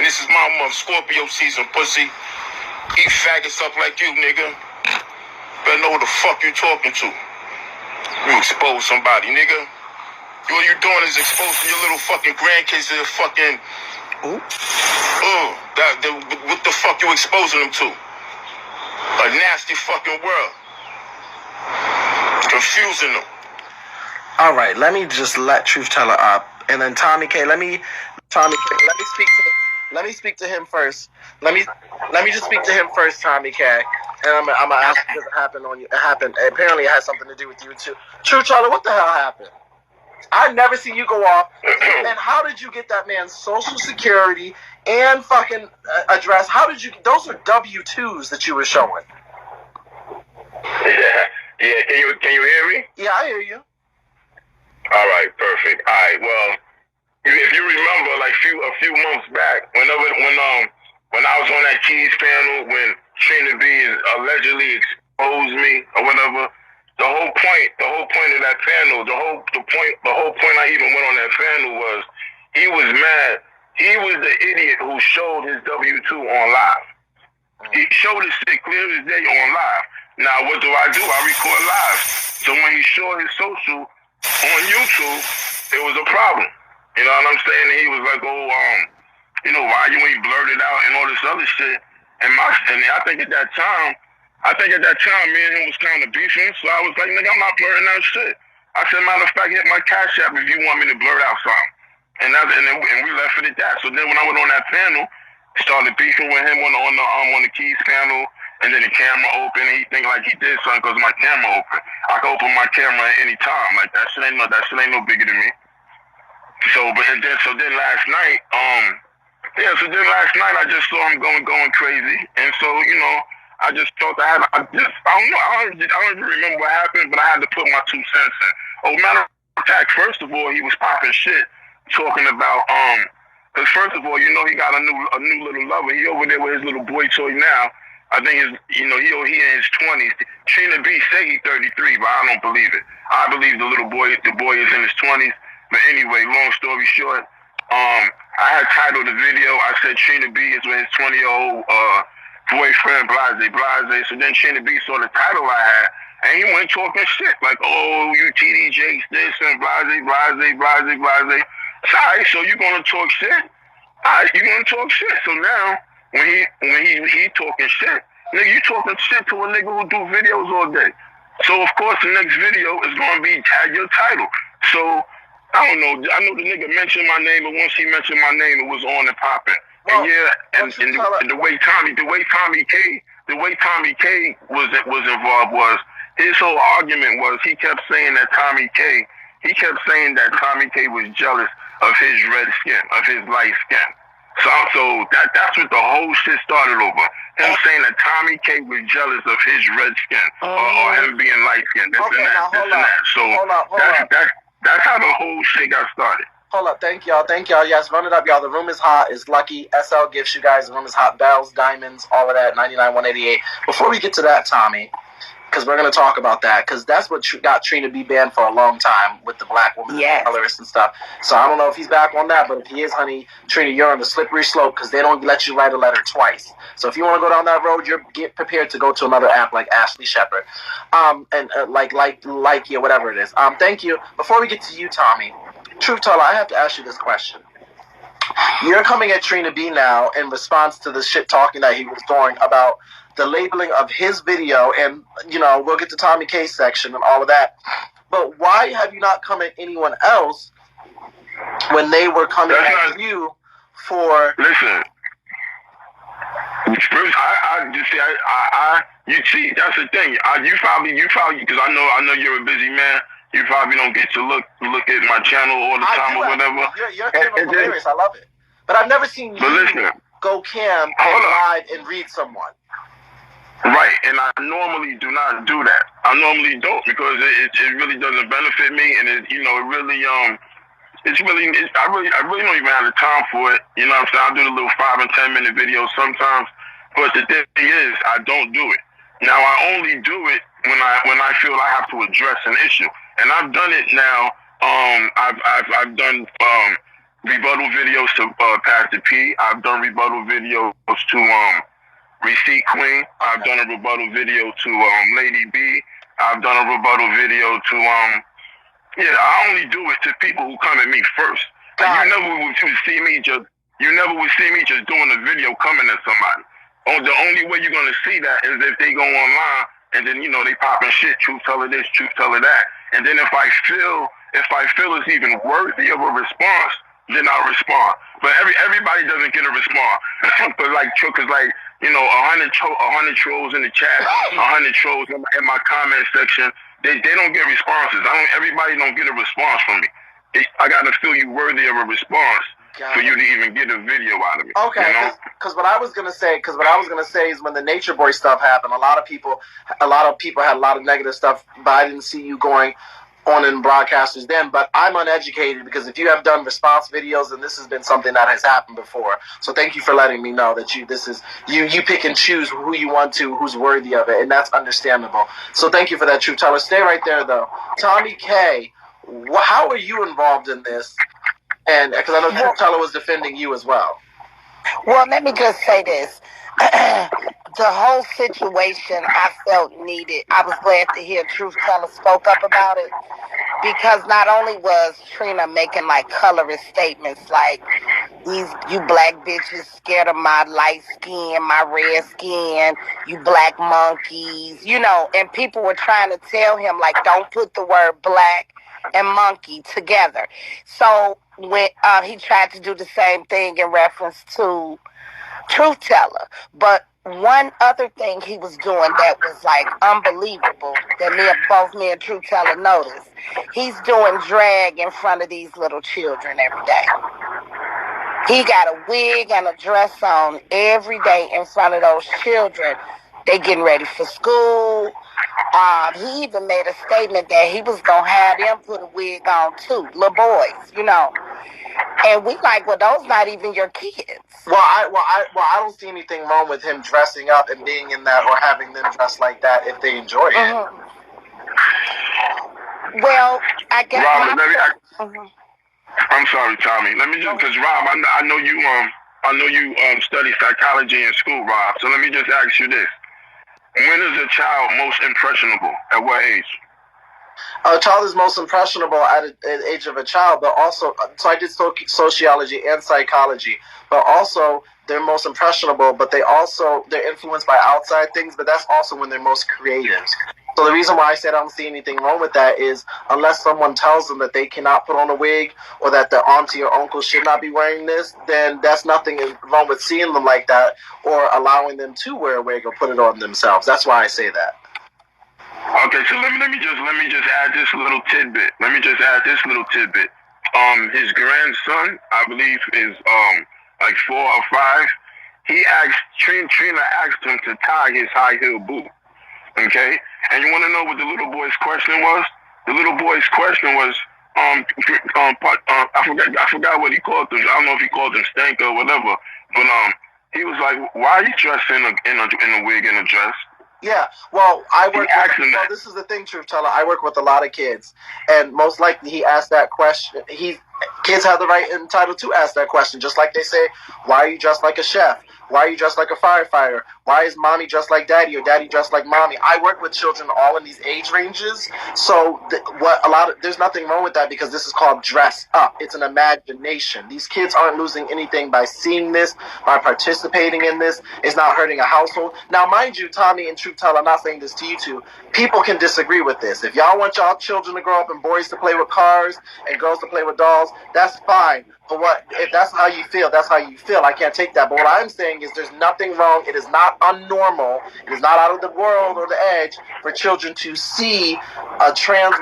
this is my month, Scorpio season, pussy. Eat faggots up like you, nigga. Better know who the fuck you talking to. You expose somebody, nigga. All you doing is exposing your little fucking grandkids to the fucking... what the fuck you exposing them to? A nasty fucking world. Confusing them. All right, let me just let Truth Teller up, and then Tommy K. Let me speak to him first. Let me just speak to him first, Tommy K. And I'm gonna ask you, does it happen on you? It happened. Apparently, it has something to do with you too. Truth Teller, what the hell happened? I never seen you go off. And how did you get that man's social security and fucking address? How did you? Those are W-2s that you were showing. Yeah. Can you hear me? Yeah, I hear you. All right, perfect. All right, well, if you remember, like a few months back, when I was on that Keys panel, when Trina B allegedly exposed me or whatever, the whole point of that panel, the whole point I even went on that panel was he was mad. He was the idiot who showed his W-2 on live. He showed his shit clear as day on live. Now, what do? I record live. So when he showed his social on YouTube, it was a problem. You know what I'm saying? And he was like, why you ain't blurted out and all this other shit. And I think at that time, me and him was kind of beefing. So I was like, nigga, I'm not blurring out shit. I said, matter of fact, hit my Cash App if you want me to blurt out something. And we left it at that. So then when I went on that panel, started beefing with him on the Keys panel, and then the camera open, and he think like he did something because my camera open. I can open my camera at any time. Like that shit ain't no bigger than me. So then last night, I just saw him going crazy, and so I just thought I don't even remember what happened, but I had to put my 2 cents in. Oh, matter of fact, first of all, he was popping shit, talking about because first of all, he got a new little lover. He over there with his little boy toy now. I think he in his 20s. Trina B say he's 33, but I don't believe it. I believe the boy is in his 20s. But anyway, long story short, I had titled the video. I said Trina B is with his 20-year-old boyfriend, blase. So then Trina B saw the title I had, and he went talking shit like, "Oh, you TDJs this and blase." Sorry, so you gonna talk shit? Alright, you gonna talk shit. So now when he talking shit, nigga, you talking shit to a nigga who do videos all day. So of course the next video is gonna be tag your title. So I don't know. I know the nigga mentioned my name, and once he mentioned my name, it was on and popping. Well, and the way Tommy K was involved was his whole argument was he kept saying that Tommy K was jealous of his red skin, of his light skin. So that's what the whole shit started over. Him saying that Tommy K was jealous of his red skin or him being light skinned. Hold up. That's how the whole shit got started. Hold up, thank y'all. Yes, run it up, y'all. The room is hot. It's Lucky. SL gifts you guys. The room is hot. Bells, diamonds, all of that. 99-188. Before we get to that, Tommy, because we're going to talk about that, because that's what got Trina B banned for a long time with the black woman, Colorest and stuff. So I don't know if he's back on that, but if he is, honey, Trina, you're on the slippery slope because they don't let you write a letter twice. So if you want to go down that road, get prepared to go to another app like Ashley Shepherd, like you, whatever it is. Thank you. Before we get to you, Tommy, Truth Teller, I have to ask you this question. You're coming at Trina B now in response to the shit talking that he was doing about the labeling of his video, and we'll get to Tommy K's section and all of that. But why have you not come at anyone else when they were coming at you for? Listen, you see, that's the thing. You probably, because I know you're a busy man. You probably don't get to look at my channel all the time or whatever. You're hilarious. I love it. But I've never seen you go cam and live and read someone. Right, and I normally do not do that. I normally don't because it really doesn't benefit me, and I really don't even have the time for it. You know what I'm saying? I do the little 5 and 10 minute videos sometimes, but the thing is, I don't do it. Now I only do it when I feel I have to address an issue, and I've done it now. I've done rebuttal videos to Pastor P. I've done rebuttal videos to Receipt Queen. I've done a rebuttal video to Lady B. I've done a rebuttal video to yeah. I only do it to people who come at me first. Like you never would see me just doing a video coming at somebody. Oh, the only way you're gonna see that is if they go online and then they popping shit, truth teller this, truth teller that, and then if I feel it's even worthy of a response, then I'll respond. But everybody doesn't get a response. But cause 100 trolls in the chat, 100 trolls in my comment section, they don't get responses. Everybody don't get a response from me. I gotta feel you worthy of a response for you to even get a video out of me. Okay, because what I was gonna say is when the Nature Boy stuff happened, a lot of people had a lot of negative stuff, but I didn't see you going on in broadcasters then. But I'm uneducated because if you have done response videos, then this has been something that has happened before. So thank you for letting me know that you pick and choose who you want to, who's worthy of it, and that's understandable. So thank you for that, Truth Teller. Stay right there though. Tommy K, how are you involved in this? And because I know Truth Teller was defending you as well. Well, let me just say this. The whole situation I felt needed. I was glad to hear Truth Teller spoke up about it, because not only was Trina making colorist statements like, you black bitches scared of my light skin, my red skin, you black monkeys, and people were trying to tell him don't put the word black and monkey together. So when he tried to do the same thing in reference to Truth Teller, but one other thing he was doing that was unbelievable that both me and Truth Teller noticed. He's doing drag in front of these little children every day. He got a wig and a dress on every day in front of those children. They getting ready for school. He even made a statement that he was gonna have them put a wig on too, little boys, And we well, those not even your kids. Well, I don't see anything wrong with him dressing up and being in that, or having them dress like that if they enjoy it. Well, I guess. I'm sorry, Tommy. Let me just, because Rob, I know you study psychology in school, Rob. So let me just ask you this: when is a child most impressionable? At what age? A child is most impressionable at the age of a child, but also, so I did sociology and psychology, but also they're most impressionable, but they're influenced by outside things, but that's also when they're most creative. So the reason why I said I don't see anything wrong with that is unless someone tells them that they cannot put on a wig, or that their auntie or uncle should not be wearing this, then that's nothing wrong with seeing them like that or allowing them to wear a wig or put it on themselves. That's why I say that. Okay, so let me just add this little tidbit. His grandson, I believe, is 4 or 5. Trina asked him to tie his high heel boot. Okay, and you want to know what the little boy's question was? The little boy's question was, I forgot what he called them. I don't know if he called them stank or whatever. But he was like, "Why are you dressed in a wig and a dress?" Yeah, well, this is the thing, Truth Teller. I work with a lot of kids, and most likely he asked that question. Kids have the right and entitled to ask that question, just like they say, "Why are you dressed like a chef? Why are you dressed like a firefighter? Why is mommy dressed like daddy or daddy dressed like mommy?" I work with children all in these age ranges, so there's nothing wrong with that, because this is called dress up. It's an imagination. These kids aren't losing anything by seeing this, by participating in this. It's not hurting a household. Now, mind you, Tommy and Truth Teller, I'm not saying this to you two. People can disagree with this. If y'all want y'all children to grow up and boys to play with cars and girls to play with dolls, that's fine. But if that's how you feel, that's how you feel. I can't take that. But what I'm saying is there's nothing wrong. It is not unnormal. It is not out of the world or the edge for children to see a trans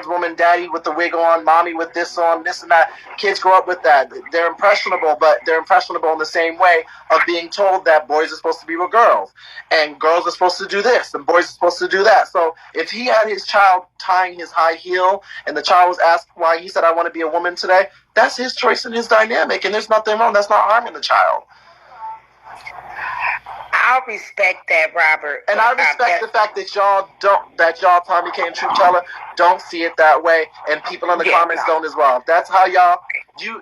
woman, daddy with the wig on, mommy with this on, this and that. Kids grow up with that. They're impressionable, but they're impressionable in the same way of being told that boys are supposed to be with girls, and girls are supposed to do this, and boys are supposed to do that. So if he had his child tying his high heel, and the child was asked why he said, "I want to be a woman today," that's his choice and his dynamic, and there's nothing wrong. That's not harming the child. I'll respect that, Robert. And I respect the fact that y'all, Tommy K and Truth Teller, don't see it that way, and people in the comments don't as well. If that's how y'all,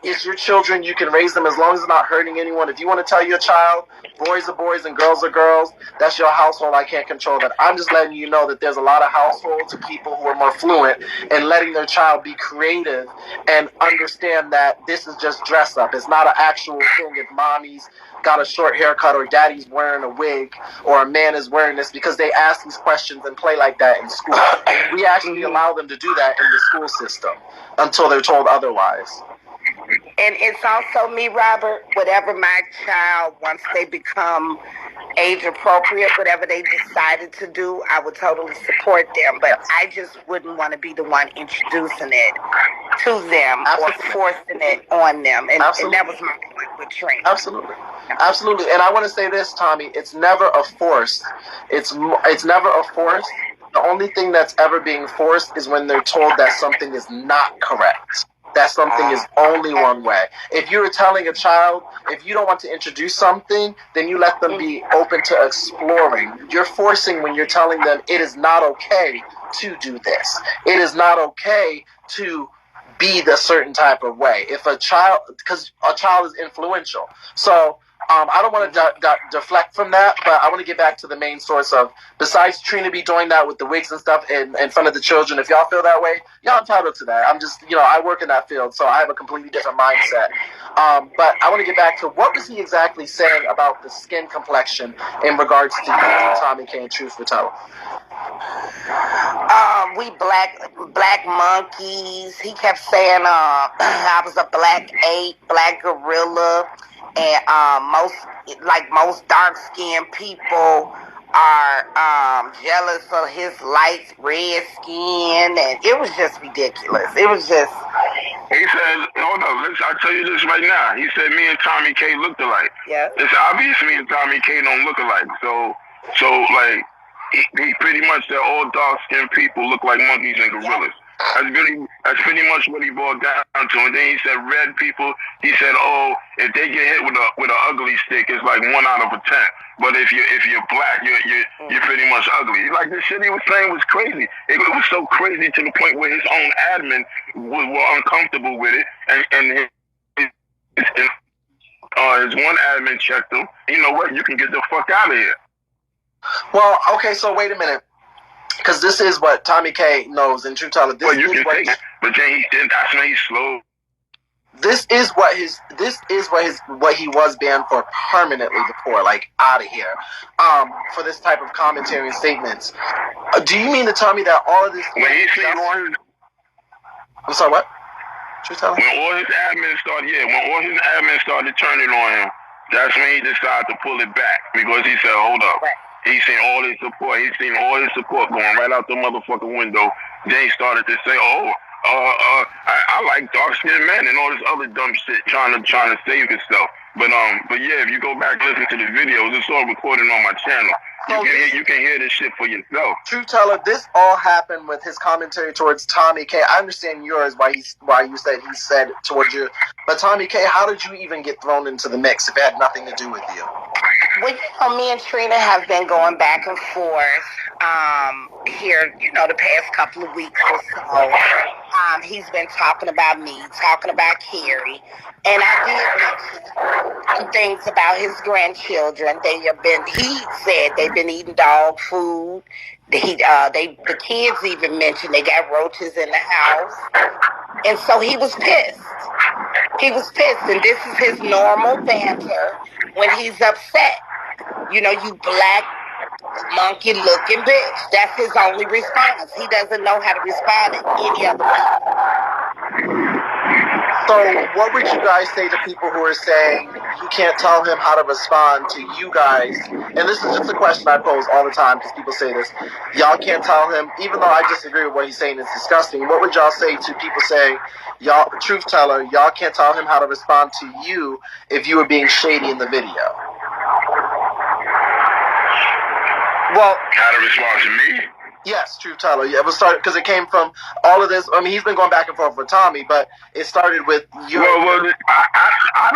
it's your children, you can raise them as long as it's not hurting anyone. If you want to tell your child, boys are boys and girls are girls, that's your household. I can't control that. I'm just letting you know that there's a lot of households of people who are more fluent and letting their child be creative and understand that this is just dress up. It's not an actual thing if mommy's got a short haircut or daddy's wearing a wig or a man is wearing this, because they ask these questions and play like that in school. We actually allow them to do that in the school system until they're told otherwise. And it's also me, Robert, whatever my child, once they become age appropriate, whatever they decided to do, I would totally support them. But I just wouldn't want to be the one introducing it to them or forcing it on them. And that was my point with Trina. Absolutely. And I want to say this, Tommy, it's never a force. It's never a force. The only thing that's ever being forced is when they're told that something is not correct. That something is only one way. If you're telling a child, if you don't want to introduce something, then you let them be open to exploring. You're forcing when you're telling them it is not okay to do this. It is not okay to be the certain type of way. If a child, because a child is influential. So I don't want to deflect from that, but I want to get back to the main source of, besides Trina be doing that with the wigs and stuff in front of the children, if y'all feel that way, y'all entitled to that. I'm just, I work in that field, so I have a completely different mindset. But I want to get back to, what was he exactly saying about the skin complexion in regards to you, Tommy K, and Truth for Tella? We black monkeys. He kept saying I was a black ape, black gorilla. And most dark-skinned people are jealous of his light red skin, and it was just ridiculous. It was just. He said, "Hold on, I'll tell you this right now." He said, "Me and Tommy K looked alike." Yeah. It's obvious me and Tommy K don't look alike. So like, he pretty much said all dark-skinned people look like monkeys and gorillas. That's pretty much what he boiled down to. And then he said red people, he said, oh, if they get hit with an ugly stick, it's like 1 out of 10. But if you're black, you're pretty much ugly. Like, the shit he was saying was crazy. It was so crazy to the point where his own admin were uncomfortable with it, and his one admin checked him. You know what? You can get the fuck out of here. Well, okay, so wait a minute. Because this is what Tommy K knows, and True Teller. Well, you can take it, but then he did. That's when he's slow. This is what he was banned for permanently before, like out of here. For this type of commentary and statements. Do you mean to tell me that all of this? When he seen all his, I'm sorry, what? True Teller? When all his admins started turning on him, that's when he decided to pull it back, because he said, "Hold up." Right. He's seen all his support going right out the motherfucking window. Then he started to say, I like dark-skinned men and all this other dumb shit, trying to save himself. But yeah, if you go back and listen to the videos, it's all recorded on my channel. You can hear this shit for yourself. True Teller, this all happened with his commentary towards Tommy K. I understand yours, why you said he said towards you. But Tommy K, how did you even get thrown into the mix if it had nothing to do with you? Well, me and Trina have been going back and forth here, the past couple of weeks or so. He's been talking about me, talking about Carrie, and I did mention some things about his grandchildren. He said they've been eating dog food. The kids even mentioned they got roaches in the house, and so he was pissed. He was pissed, and this is his normal banter when he's upset. You black monkey looking bitch. That's his only response. He doesn't know how to respond to any other way. So what would you guys say to people who are saying you can't tell him how to respond to you guys? And this is just a question I pose all the time, because people say this. Y'all can't tell him, even though I disagree with what he's saying, it's disgusting. What would y'all say to people saying, y'all, Truth Teller, y'all can't tell him how to respond to you if you were being shady in the video? Well, how to respond to me? Yes, Truth Teller. Yeah, it was started because it came from all of this. I mean, he's been going back and forth with Tommy, but it started with you. Well, I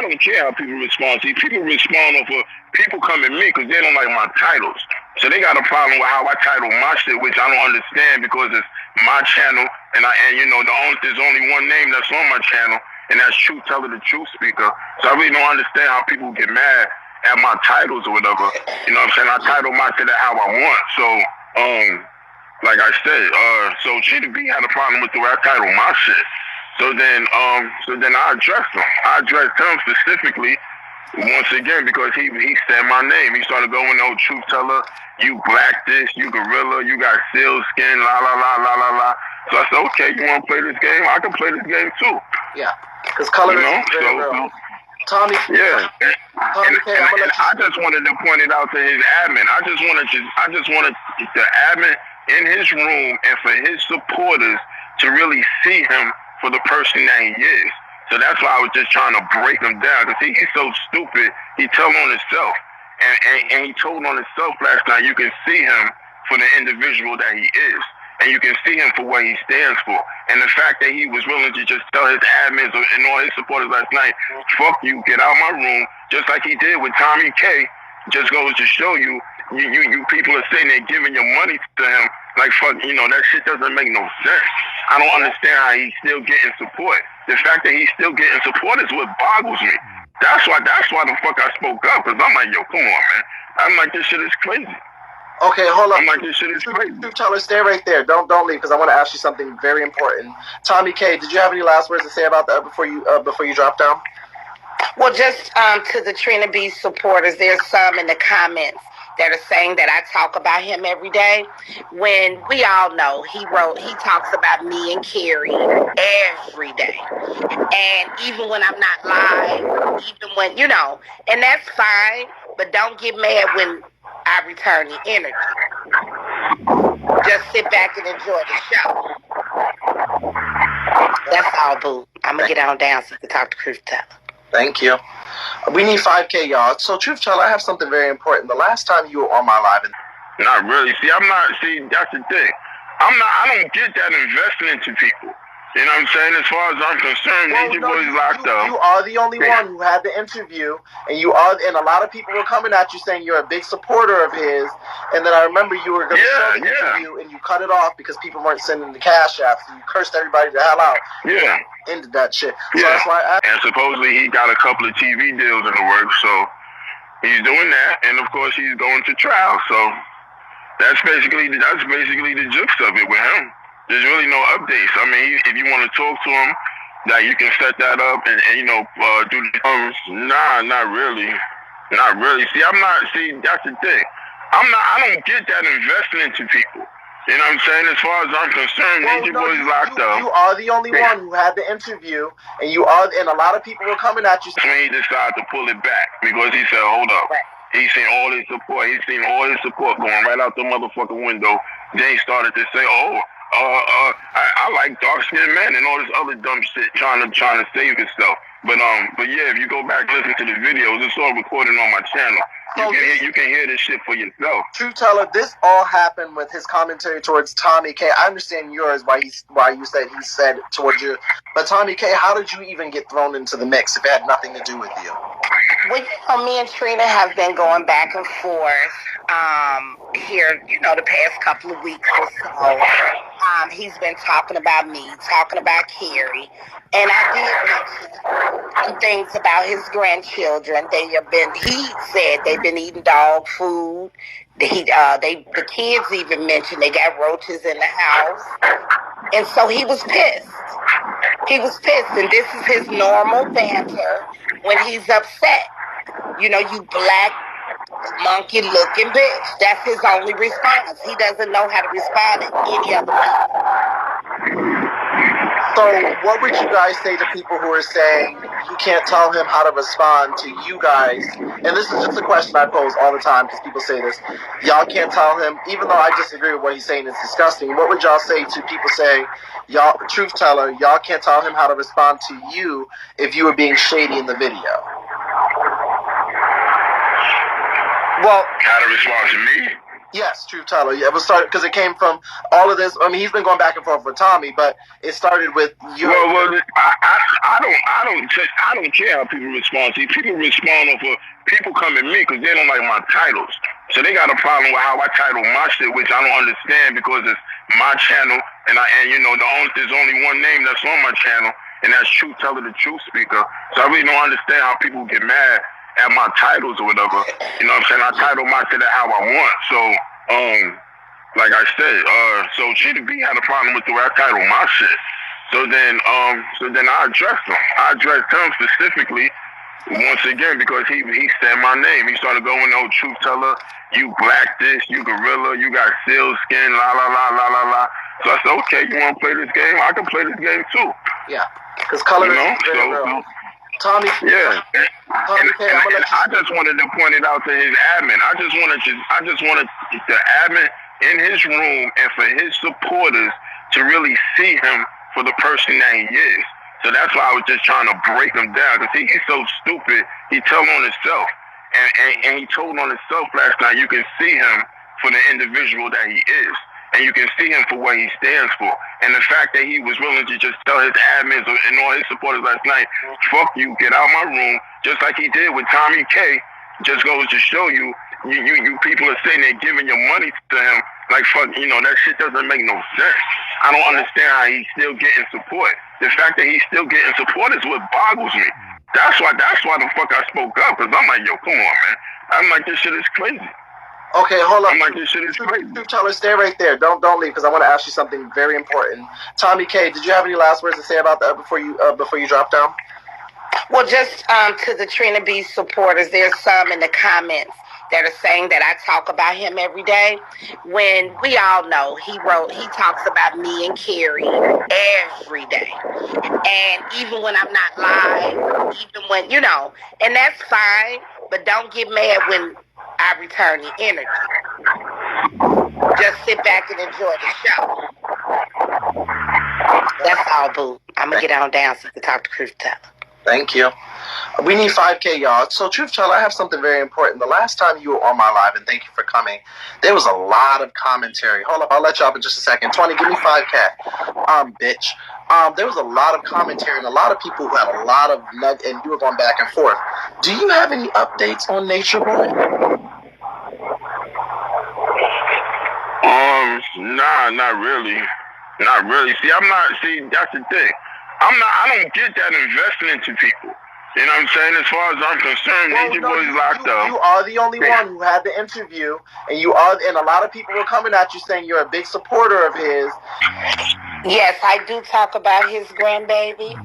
don't care how people respond. See, people respond off of people come at me because they don't like my titles. So they got a problem with how I title my shit, which I don't understand because it's my channel, and you know there's only one name that's on my channel, and that's Truth Teller, the Truth Speaker. So I really don't understand how people get mad at my titles or whatever. You know what I'm saying? I title my shit how I want. So like I said, so Cheetah B had a problem with the way I title my shit. So then I addressed him. I addressed him specifically once again because he said my name. He started going, "Oh, Truth Teller, you black this, you gorilla, you got seal skin, la la la la la la." So I said, "Okay, you want to play this game? I can play this game too." Yeah, because Colorest is very real. Tommy. Yeah. Tommy, I just wanted to point it out to his admin. I just wanted the admin in his room and for his supporters to really see him for the person that he is. So that's why I was just trying to break him down because he's so stupid. He told on himself, and he told on himself last night. You can see him for the individual that he is, and you can see him for what he stands for. And the fact that he was willing to just tell his admins and all his supporters last night, "Fuck you, get out my room," just like he did with Tommy K, just goes to show you people are sitting there giving your money to him. Like, fuck, you know, that shit doesn't make no sense. I don't understand how he's still getting support. The fact that he's still getting support is what boggles me. That's why the fuck I spoke up, because I'm like, yo, come on, man. I'm like, this shit is crazy. Okay, hold on. I'm like, this shit is crazy. Truth Teller, stay right there. Don't leave, because I want to ask you something very important. Tommy K, did you have any last words to say about that before you drop down? Well, just to the Trina B supporters, there's some in the comments that are saying that I talk about him every day, when we all know he talks about me and Carrie every day. And even when I'm not live, even when, you know, and that's fine, but don't get mad when I return the energy. Just sit back and enjoy the show. That's all, boo. I'm going to get on down so you can talk to Truth Teller. Thank you. We need 5K, y'all. So, Truth Teller, I have something very important. The last time you were on my live... Not really. See, that's the thing. I don't get that investing into people. You know what I'm saying? As far as I'm concerned, these boys locked up. You are the only one who had the interview, and a lot of people were coming at you saying you're a big supporter of his. And then I remember you were going to show the interview, and you cut it off because people weren't sending the cash apps, and you cursed everybody the hell out. Yeah. Ended that shit. So that's why and supposedly he got a couple of TV deals in the works, so he's doing that, and of course he's going to trial. So that's basically the gist of it with him. There's really no updates. I mean, if you want to talk to him, that you can set that up and you know, do the Nah, not really. Not really. See, that's the thing. I don't get that investing into people. You know what I'm saying? As far as I'm concerned, these boys locked up. You are the only one who had the interview, and a lot of people were coming at you. He decided to pull it back because he said, hold up. He's seen all his support going right out the motherfucking window. Then he started to say, I like dark-skinned men and all this other dumb shit, trying to save himself. But yeah, if you go back and listen to the videos, it's all recorded on my channel. You can hear this shit for yourself. Truth Teller, this all happened with his commentary towards Tommy K. I understand yours, why you said he said towards you. But Tommy K, how did you even get thrown into the mix if it had nothing to do with you? Well, you know, me and Trina have been going back and forth here, you know, the past couple of weeks or so. He's been talking about me, talking about Carrie, and I did mention some things about his grandchildren. He said they've been eating dog food. The kids even mentioned they got roaches in the house, and so he was pissed. He was pissed, and this is his normal banter when he's upset. You know, you black monkey-looking bitch. That's his only response. He doesn't know how to respond to any other people. So what would you guys say to people who are saying you can't tell him how to respond to you guys? And this is just a question I pose all the time because people say this. Y'all can't tell him, even though I disagree with what he's saying, it's disgusting. What would y'all say to people saying, y'all, Truth Teller, y'all can't tell him how to respond to you if you were being shady in the video? Well, how to respond to me? Yes, Truth Teller. Yeah, it was started because it came from all of this. I mean, he's been going back and forth with Tommy, but it started with you. Well, I don't care how people respond. See, people respond off of people come at me because they don't like my titles. So they got a problem with how I title my shit, which I don't understand because it's my channel, and there's only one name that's on my channel, and that's Truth Teller, the Truth Speaker. So I really don't understand how people get mad at my titles or whatever. You know what I'm saying? I title my shit how I want. So, like I said, so Cheetah B had a problem with the way I title my shit. So then I addressed him. I addressed him specifically once again because he said my name. He started going, "Oh, Truth Teller, you black this, you gorilla, you got seal skin, la la la la la la." So I said, "Okay, you want to play this game? I can play this game too." Yeah, because Colorest is very real. Tomi, yeah. Tomi, I just wanted to point it out to his admin. I just wanted the admin in his room and for his supporters to really see him for the person that he is. So that's why I was just trying to break him down because he's so stupid. He told on himself, and he told on himself last night. You can see him for the individual that he is. And you can see him for what he stands for. And the fact that he was willing to just tell his admins and all his supporters last night, "Fuck you, get out my room," just like he did with Tommy K, just goes to show you people are sitting there giving your money to him. Like, fuck, that shit doesn't make no sense. I don't understand how he's still getting support. The fact that he's still getting support is what boggles me. That's why the fuck I spoke up, because I'm like, yo, come on, man. I'm like, this shit is crazy. Okay, hold on. I'm like, this shit is crazy. Truth Teller, stay right there. Don't leave because I want to ask you something very important. Tommy K, did you have any last words to say about that before you drop down? Well, just to the Trina B supporters, there's some in the comments that are saying that I talk about him every day. When we all know he talks about me and Carrie every day. And even when I'm not live, even when, and that's fine, but don't get mad when I return the energy. Just sit back and enjoy the show. That's all, boo. I'm going to get on down so you can talk to Truth Teller. Thank you. We need 5K, y'all. So, Truth Teller, I have something very important. The last time you were on my live, and thank you for coming, there was a lot of commentary. Hold up, I'll let you up in just a second. 20, give me 5K. Bitch. There was a lot of commentary and a lot of people who had a lot of and you were going back and forth. Do you have any updates on Nature Boy? Nah, not really. Not really. See, that's the thing. I don't get that investing into people. You know what I'm saying? As far as I'm concerned, Nature Boy's locked up. You are the only one who had the interview, and and a lot of people were coming at you saying you're a big supporter of his. Yes, I do talk about his grandbaby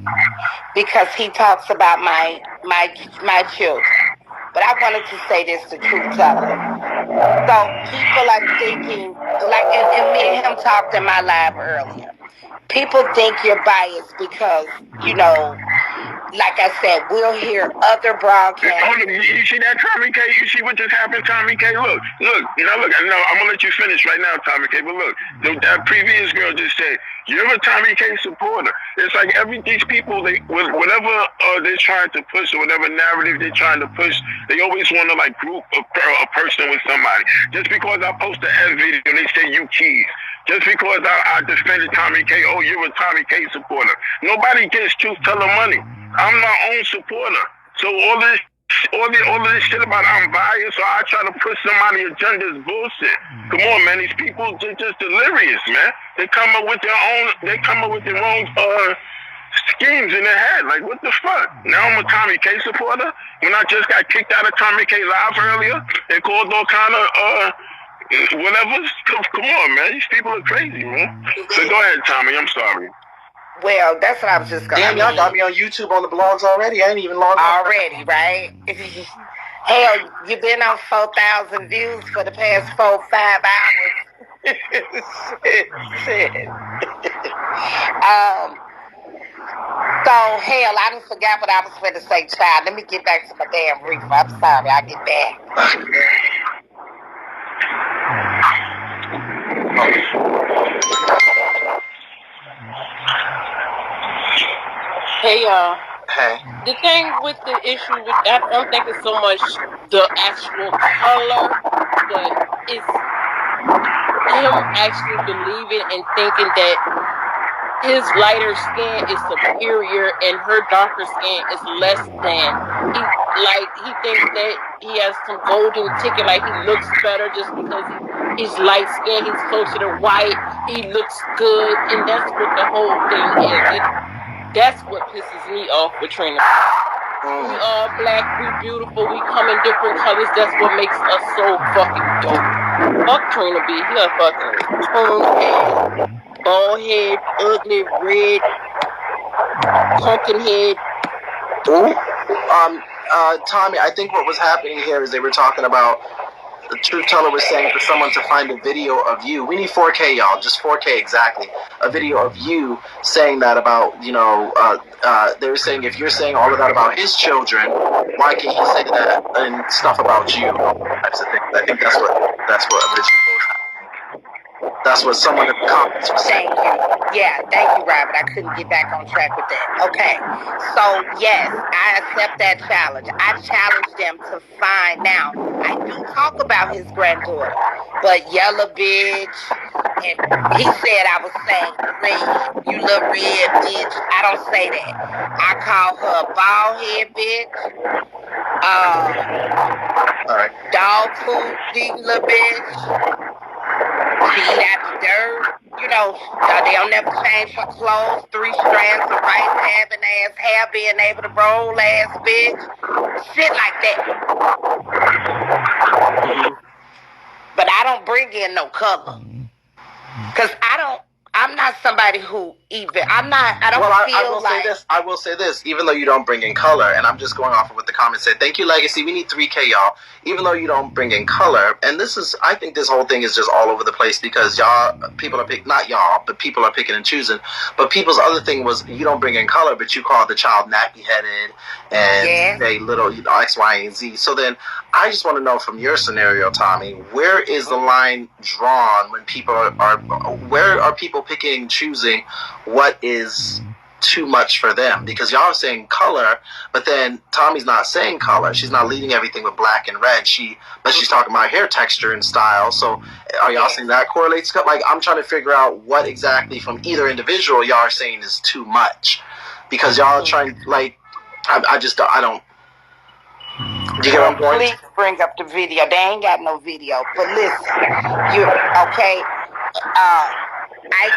because he talks about my children. But I wanted to say this to Truth Teller. So people are thinking, and me and him talked in my live earlier. People think you're biased because, like I said, we'll hear other broadcasts. Hold on, you see that, Tommy K? You see what just happened, Tommy K? Look. I'm gonna let you finish right now, Tommy K. But look, that previous girl just said you're a Tommy K supporter. It's like these people, whatever they're trying to push or whatever narrative they're trying to push, they always want to group a person with somebody. Just because I post the F video, they say you keys. Just because I defended Tommy K, oh, you're a Tommy K supporter. Nobody gets Truth Teller money. I'm my own supporter. So all this shit about I'm biased, so I try to push somebody's agenda is bullshit. Come on, man. These people just delirious, man. They come up with their own schemes in their head. Like, what the fuck? Now I'm a Tommy K supporter when I just got kicked out of Tommy K live earlier and called all kind of whatever. Come on, man. These people are crazy, man. So go ahead, Tommy. I'm sorry. Well, that's what I was just going to Damn, y'all got me on YouTube on the blogs already. I ain't even logged on. Already, right? Hell, you've been on 4,000 views for the past 4-5 hours. Shit. So, hell, I done forgot what I was going to say, child. Let me get back to my damn reefer. I'm sorry. I'll get back. Hey, y'all. Hey. The thing with the issue with that, I don't think it's so much the actual color, but it's him actually believing and thinking that his lighter skin is superior and her darker skin is less than. like he thinks that he has some golden ticket, like he looks better just because he's light skinned, he's closer to white, he looks good, and that's what the whole thing is. That's what pisses me off with Trina. We all black, we beautiful, we come in different colors. That's what makes us so fucking dope. Fuck Trina B. He a fucking cone head, bald head, ugly, red, pumpkin head. Tommy, I think what was happening here is they were talking about, the truth teller was saying for someone to find a video of you. We need 4K, y'all, just 4K exactly. A video of you saying that about, you know, they were saying if you're saying all of that about his children, why can't he say that and stuff about you? Types of things. I think that's what originally was happening. That's what someone in the comments was saying. Thank you, Robert. I couldn't get back on track with that. Okay, so yes, I accept that challenge. I challenge them to find. Now, I do talk about his granddaughter, but yellow bitch, and he said I was saying red, you little red bitch. I don't say that. I call her a bald head bitch. All right. Dog food eating little bitch. She eat out the dirt, you know, they don't never change her clothes, 3 strands of rice, having ass hair, being able to roll ass bitch, shit like that. But I don't bring in no color. Cause I'm not somebody who even, I will say this, even though you don't bring in color, and I'm just going off of what the comments said. Thank you, Legacy. We need 3K, y'all. Even though you don't bring in color, and I think this whole thing is just all over the place because people are picking and choosing. But people's other thing was you don't bring in color, but you call the child nappy-headed and say little X, Y, and Z. So then I just want to know from your scenario, Tommy, where is the line drawn when people where are people picking and choosing what is too much for them? Because y'all are saying color, but then Tommy's not saying color. She's not leading everything with black and red. But she's talking about hair texture and style. So are y'all saying that correlates? Like, I'm trying to figure out what exactly from either individual y'all are saying is too much. Because y'all are trying, like, I don't. Do you get what I'm going? Please bring up the video. They ain't got no video. But listen, okay. I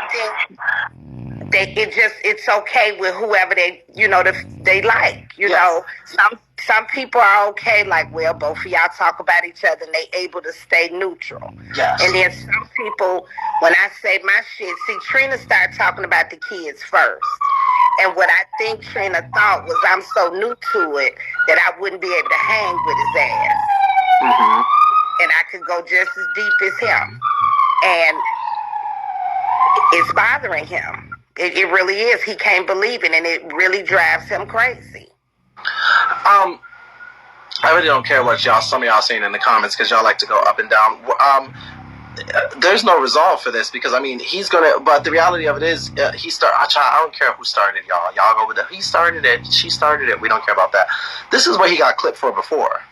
think it's okay with whoever they like. You know, some people are okay. Like, well, both of y'all talk about each other and they able to stay neutral. Yes. And then some people, when I say my shit, see, Trina started talking about the kids first. And what I think Trina thought was I'm so new to it that I wouldn't be able to hang with his ass. Mm-hmm. And I could go just as deep as him. And it's bothering him. It really is. He can't believe it, and it really drives him crazy. I really don't care what some of y'all saying in the comments because y'all like to go up and down. There's no resolve for this because, I mean, he's gonna. But the reality of it is, I don't care who started y'all. Y'all go with it. He started it. She started it. We don't care about that. This is what he got clipped for before.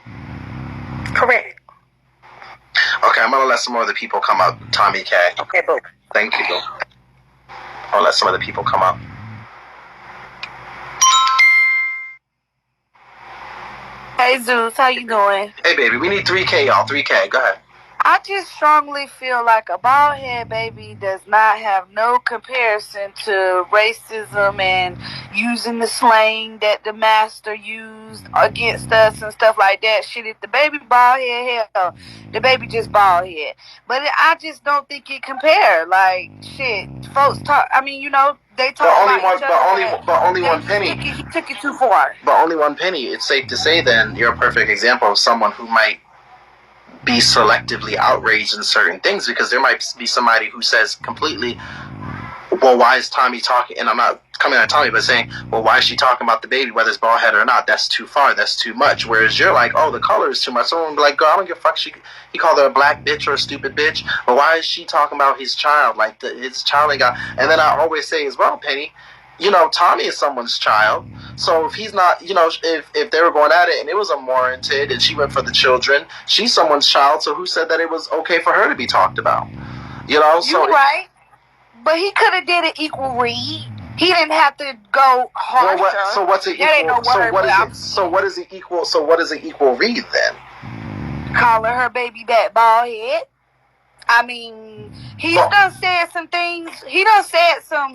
Correct. Okay, I'm gonna let some more of the people come up. Tommy K. Okay, boo. Thank you. I'll let some of the people come up. Hey Zeus, how you doing? Hey baby, we need 3K, y'all. 3K. Go ahead. I just strongly feel like a bald head baby does not have no comparison to racism and using the slang that the master used against us and stuff like that. Shit, if the baby bald head, hell, the baby just bald head. But I just don't think it compare. Like, shit, folks talk. I mean, they talk about each other. But only one penny. He took it too far. But only one penny. It's safe to say then you're a perfect example of someone who might be selectively outraged in certain things because there might be somebody who says completely, well, why is Tommy talking? And I'm not coming at Tommy, but saying, well, why is she talking about the baby, whether it's bald head or not? That's too far. That's too much. Whereas you're like, oh, the color is too much. Someone would be like, girl, I don't give a fuck. He called her a black bitch or a stupid bitch. But why is she talking about his child? Like his child ain't got. And then I always say as well, Penny, Tommy is someone's child. So if he's not, if they were going at it and it was unwarranted and she went for the children, she's someone's child. So who said that it was okay for her to be talked about? You're right. But he could have did an equal read. He didn't have to go harsher. Well, so what's it equal? So what is it equal? So what is it equal read then? Calling her baby back bald head. I mean, he's done said some things. He done said some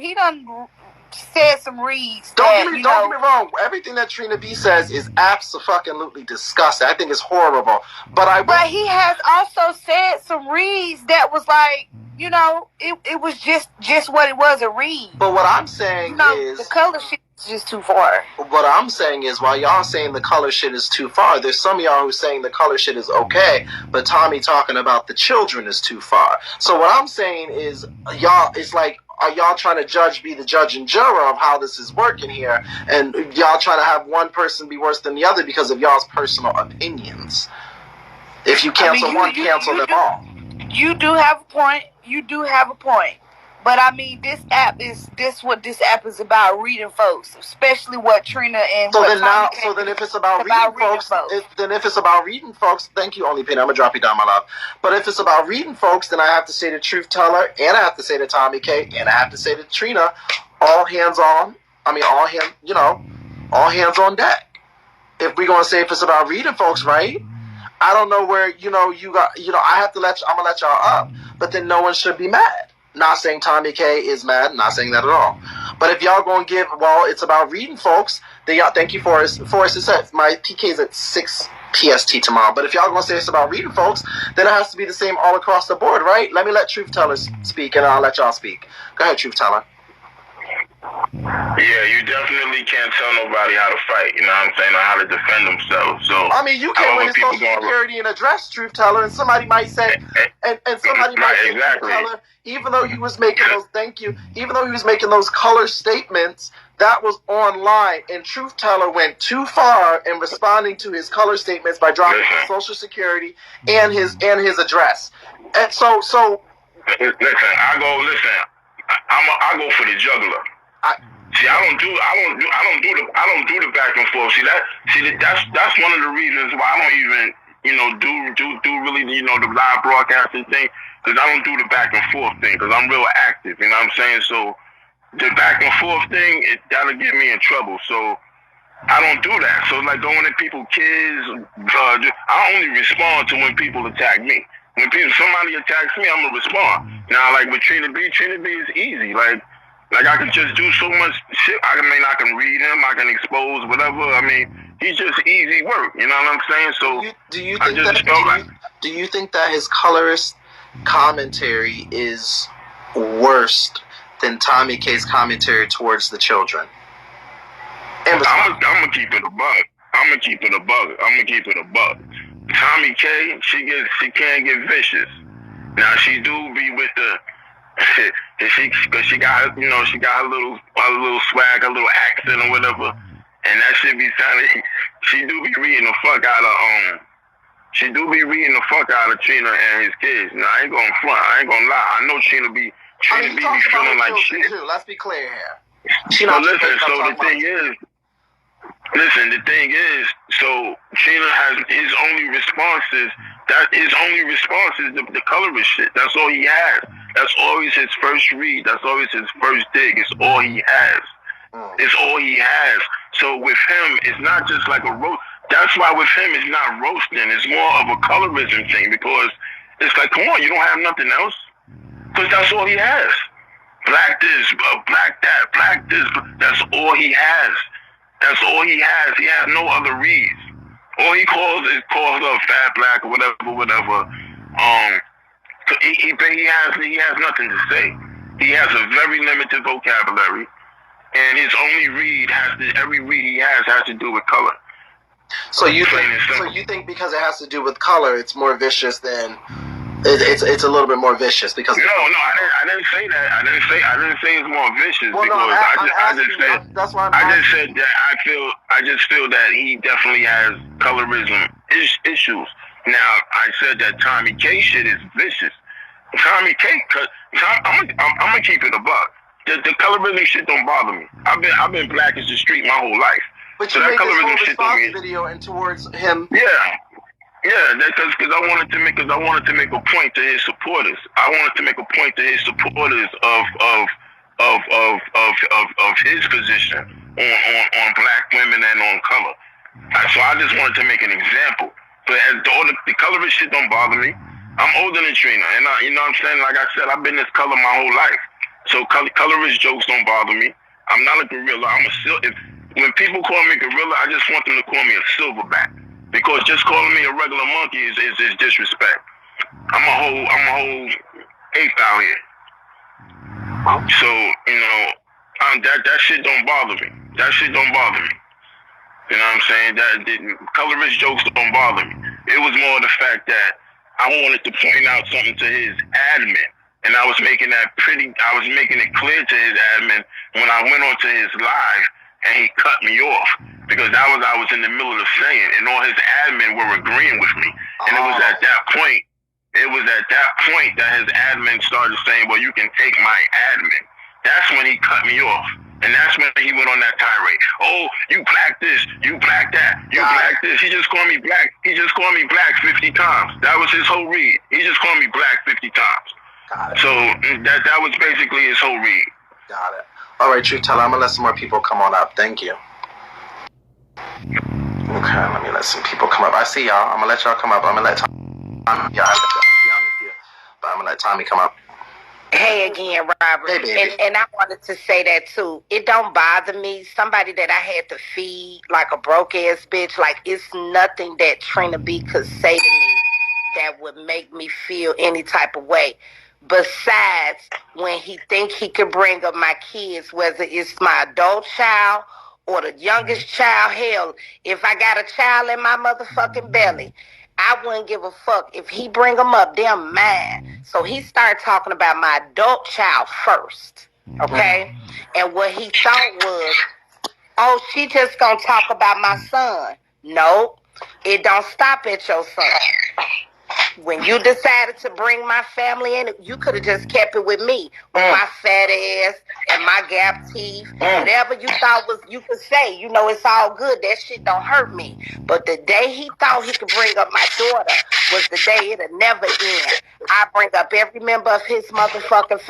reads. Don't get me wrong. Everything that Trina B says is absolutely disgusting. I think it's horrible. But he has also said some reads that was like, it was just what it was, a read. But what I'm saying is the color shit is just too far. What I'm saying is, while y'all saying the color shit is too far, there's some of y'all who's saying the color shit is okay, but Tomi talking about the children is too far. So what I'm saying is, y'all, it's like, are y'all trying to be the judge and juror of how this is working here, and y'all trying to have one person be worse than the other because of y'all's personal opinions? If you cancel one, cancel them all. You do have a point. But I mean, this app is is about, reading folks, especially what Trina and then if it's about reading folks, thank you, Only Penny. I'm gonna drop you down, my love. But if it's about reading folks, then I have to say to Truth Teller, and I have to say to Tomi K, and I have to say to Trina, all hands on deck. If we're gonna say if it's about reading folks, right? I don't know where I'm gonna let y'all up, but then no one should be mad. Not saying Tomi K is mad, not saying that at all. But if y'all gonna give, it's about reading folks, then y'all, thank you, Forrest. Forrest, my PK is at 6 PST tomorrow. But if y'all gonna say it's about reading folks, then it has to be the same all across the board, right? Let Truth Teller speak, and I'll let y'all speak. Go ahead, Truth Teller. Yeah, you definitely can't tell nobody how to fight, you know what I'm saying, or how to defend themselves. So I mean, you can win Social Security and address Truth Teller, and somebody might say, Truth Teller, even though he was making those color statements, that was online, and Truth Teller went too far in responding to his color statements by dropping his Social Security and his address. And so I go for the juggler. I don't do the back and forth. That's one of the reasons why I don't even do really the live broadcasting thing, because I don't do the back and forth thing, because I'm real active. You know what I'm saying? So the back and forth thing, that'll get me in trouble. So I don't do that. So like going at people's kids, I only respond to when people attack me. When somebody attacks me, I'm gonna respond. Now, like with Trina B is easy. Like I can just do so much shit. I can read him, I can expose whatever. I mean, he's just easy work. You know what I'm saying? So do you think that his colorist commentary is worse than Tomi K's commentary towards the children? I'm gonna keep it a buck. Tomi K, she can get vicious. Now she do be with the. Cause she got a little swag, a little accent or whatever, and that shit be sounding. She do be reading the fuck out of Trina and his kids. Now I ain't gonna front, I ain't gonna lie. I know Trina be feeling like shit. Too. Let's be clear here. The thing is, so Trina has his only responses. The colorist shit. That's all he has. That's always his first read. That's always his first dig. It's all he has. It's all he has. So with him, it's not just like a roast. That's why with him, it's not roasting. It's more of a colorism thing, because it's like, come on, you don't have nothing else? Because that's all he has. Black this, black that, black this. That's all he has. That's all he has. He has no other reads. All he calls her fat black or whatever. He has nothing to say. He has a very limited vocabulary, and his only every read he has to do with color. So you think because it has to do with color, it's more vicious than it's a little bit more vicious because I didn't say that. I didn't say it's more vicious I just feel that he definitely has colorism issues. Now I said that Tomi K shit is vicious. Tomi K, I'm gonna keep it a buck. The colorism shit don't bother me. I've been black as the street my whole life. But you made this whole response video and towards him. Yeah, because I wanted to make a point to his supporters. I wanted to make a point to his supporters of of his position on black women and on color. So I just wanted to make an example. But all the colorist shit don't bother me. I'm older than Trina, and you know what I'm saying? Like I said, I've been this color my whole life. So colorist jokes don't bother me. I'm not a gorilla. When people call me gorilla, I just want them to call me a silverback. Because just calling me a regular monkey is disrespect. I'm a whole ape out here. So, you know, that shit don't bother me. That shit don't bother me. You know what I'm saying? Colorist jokes don't bother me. It was more the fact that I wanted to point out something to his admin. And I was making it clear to his admin when I went onto his live and he cut me off. Because I was in the middle of saying, and all his admin were agreeing with me. And it was at that point that his admin started saying, well, you can take my admin. That's when he cut me off. And that's when he went on that tirade. Oh, you black this, you black that, you black this. He just called me black. He just called me black 50 times. That was his whole read. He just called me black 50 times. Got it. So that was basically his whole read. Got it. All right, Truth Teller, I'm going to let some more people come on up. Thank you. Okay, let me let some people come up. I see y'all. I'm going to let y'all come up. I'm going to let Tommy. Yeah, I see y'all in the queue. But I'm going to let Tommy come up. Hey again, Robert. Hey, and I wanted to say that too. It don't bother me. Somebody that I had to feed like a broke ass bitch, like it's nothing that Trina B could say to me that would make me feel any type of way. Besides when he think he could bring up my kids, whether it's my adult child or the youngest child, hell, if I got a child in my motherfucking belly, I wouldn't give a fuck. If he bring them up, they're mine. So he started talking about my adult child first, okay? And what he thought was, oh, she just gonna talk about my son. No, it don't stop at your son. When you decided to bring my family in, you could have just kept it with me, with my fat ass and my gap teeth. Whatever you thought was, you could say, you know, it's all good. That shit don't hurt me. But the day he thought he could bring up my daughter was the day it'll never end. I bring up every member of his motherfucking family.